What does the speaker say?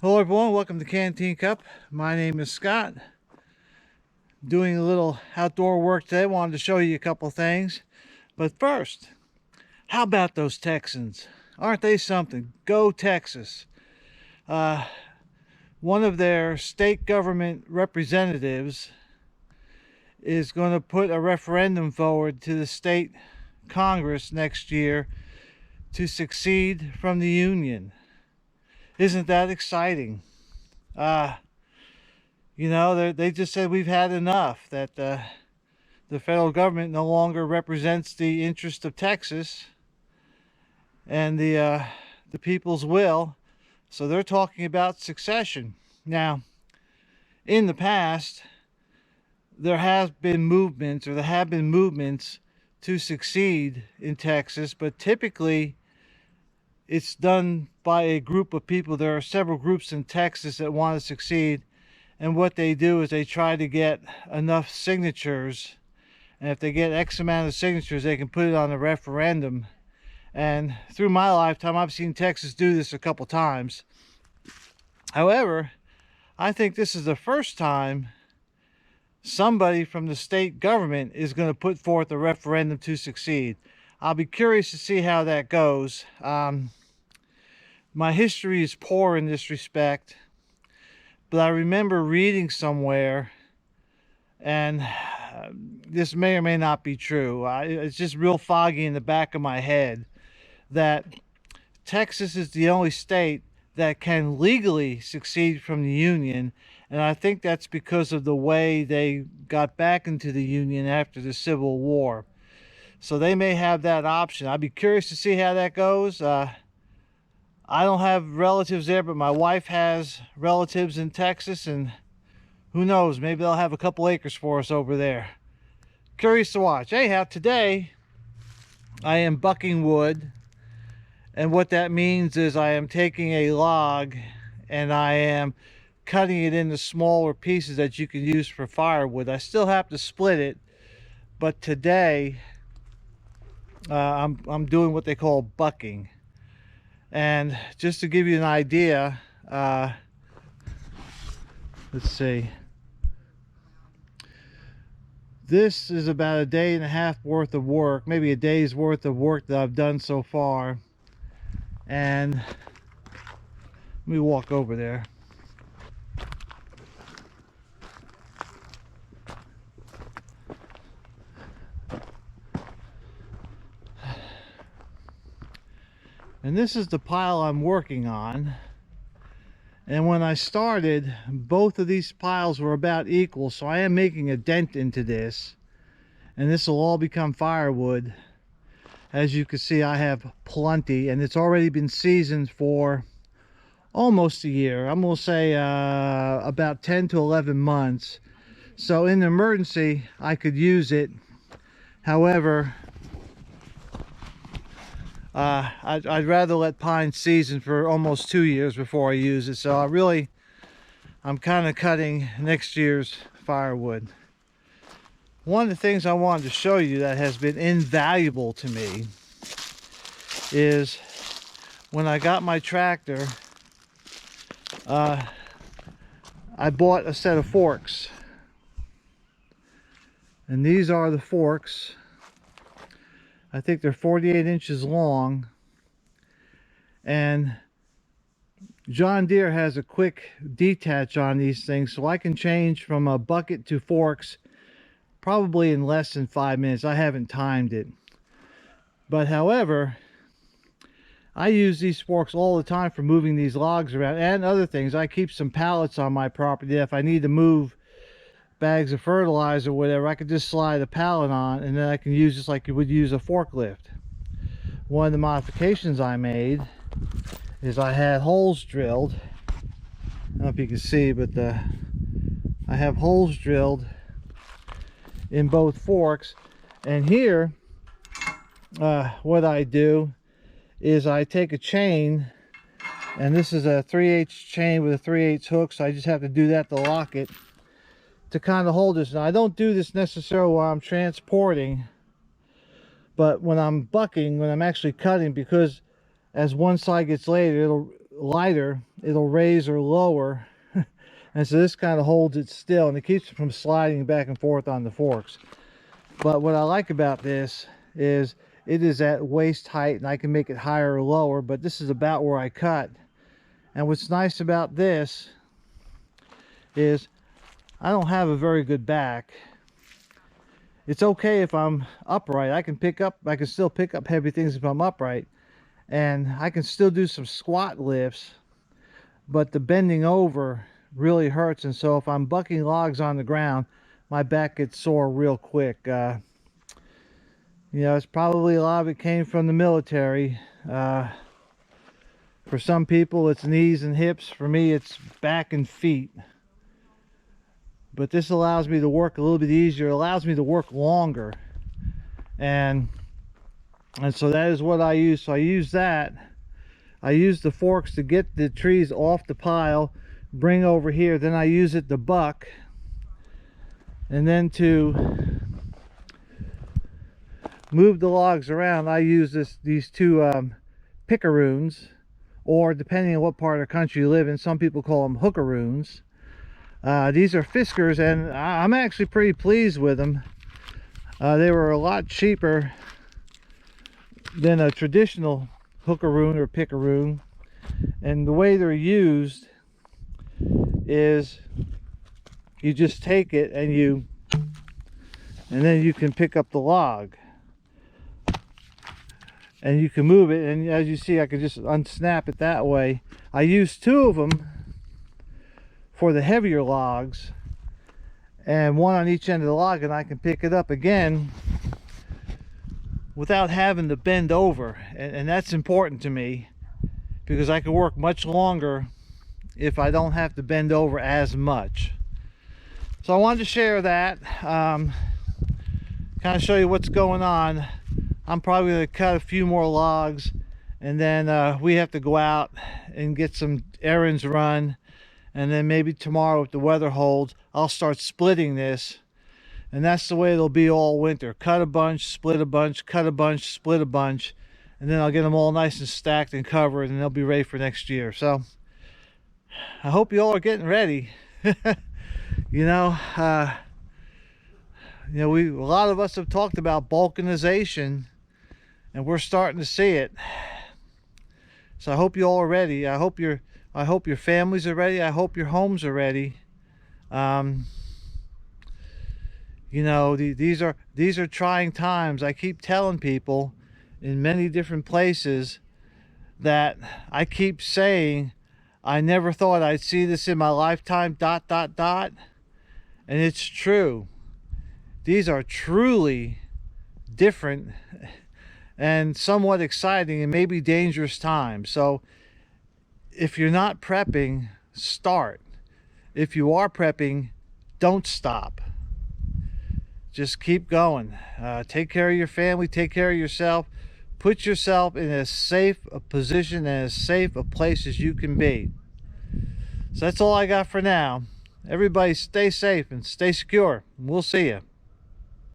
Hello everyone, welcome to Canteen Cup. My name is Scott. Doing a little outdoor work today. Wanted to show you a couple things. But first, how about those Texans? Aren't they something? Go Texas. One of their state government representatives is going to put a referendum forward to the state Congress next year to secede from the Union. Isn't that exciting? You know, they just said we've had enough, that the federal government no longer represents the interest of Texas and the people's will. So they're talking about succession. Now, in the past, there have been movements to succeed in Texas, but typically it's done by a group of people. There are several groups in Texas that want to succeed, and what they do is they try to get enough signatures, and if they get X amount of signatures, they can put it on a referendum. And through my lifetime, I've seen Texas do this a couple times. However, I think this is the first time somebody from the state government is going to put forth a referendum to succeed. I'll be curious to see how that goes. My history is poor in this respect, but I remember reading somewhere, and this may or may not be true. It's just real foggy in the back of my head, that Texas is the only state that can legally succeed from the Union, and I think that's because of the way they got back into the Union after the Civil War. So they may have that option. I'd be curious to see how that goes. I don't have relatives there, but my wife has relatives in Texas, and who knows, maybe they'll have a couple acres for us over there. Curious to watch. Anyhow, today I am bucking wood, and what that means is I am taking a log and I am cutting it into smaller pieces that you can use for firewood. I still have to split it, but today I'm doing what they call bucking. And just to give you an idea, let's see, this is about a day and a half worth of work, maybe a day's worth of work that I've done so far. And let me walk over there. And this is the pile I'm working on. And when I started, both of these piles were about equal, so I am making a dent into this, and this will all become firewood. As you can see, I have plenty, and it's already been seasoned for almost a year. I'm going to say about 10 to 11 months. So in an emergency, I could use it. However, I'd rather let pine season for almost 2 years before I use it. So I'm kind of cutting next year's firewood. One of the things I wanted to show you that has been invaluable to me is when I got my tractor, I bought a set of forks. And these are the forks. I think they're 48 inches long, and John Deere has a quick detach on these things, so I can change from a bucket to forks probably in less than 5 minutes. I haven't timed it, but however, I use these forks all the time for moving these logs around and other things. I keep some pallets on my property. If I need to move bags of fertilizer or whatever, I could just slide a pallet on, and then I can use just like you would use a forklift. One of the modifications I made is I had holes drilled. I don't know if you can see, but I have holes drilled in both forks. And here, what I do is I take a chain, and this is a 3/8 chain with a 3/8 hook, so I just have to do that to lock it, to kind of hold this. Now I don't do this necessarily while I'm transporting, but when I'm bucking, when I'm actually cutting, because as one side gets laid, lighter, it'll raise or lower. And so this kind of holds it still, and it keeps it from sliding back and forth on the forks. But what I like about this is it is at waist height, and I can make it higher or lower, but this is about where I cut. And what's nice about this is I don't have a very good back. It's okay if I'm upright. I can still pick up heavy things if I'm upright, and I can still do some squat lifts, but the bending over really hurts. And so if I'm bucking logs on the ground, my back gets sore real quick. You know, it's probably a lot of it came from the military. For some people it's knees and hips. For me it's back and feet. But this allows me to work a little bit easier. It allows me to work longer. And so that is what I use. So I use that. I use the forks to get the trees off the pile, bring over here. Then I use it to buck. And then to move the logs around, I use these two Pickaroos, or depending on what part of the country you live in, some people call them Hookaroos. These are Fiskars, and I'm actually pretty pleased with them. They were a lot cheaper than a traditional Hookaroon or Pickaroon. And the way they're used is you just take it and then you can pick up the log. And you can move it, and as you see, I can just unsnap it that way. I use two of them for the heavier logs, and one on each end of the log, and I can pick it up again without having to bend over. And that's important to me, because I can work much longer if I don't have to bend over as much. So I wanted to share that, kind of show you what's going on. I'm probably going to cut a few more logs, and then we have to go out and get some errands run, and then maybe tomorrow, if the weather holds, I'll start splitting this. And that's the way it'll be all winter. Cut a bunch, split a bunch, cut a bunch, split a bunch, and then I'll get them all nice and stacked and covered, and they'll be ready for next year. So I hope you all are getting ready. You know, a lot of us have talked about balkanization, and we're starting to see it. So I hope you all are ready. I hope your families are ready. I hope your homes are ready. You know, these are trying times. I keep telling people in many different places that I keep saying I never thought I'd see this in my lifetime, ... And it's true. These are truly different and somewhat exciting and maybe dangerous times. So if you're not prepping, start. If you are prepping, don't stop. Just keep going. Take care of your family, take care of yourself. Put yourself in as safe a position and as safe a place as you can be. So that's all I got for now. Everybody stay safe and stay secure. We'll see you.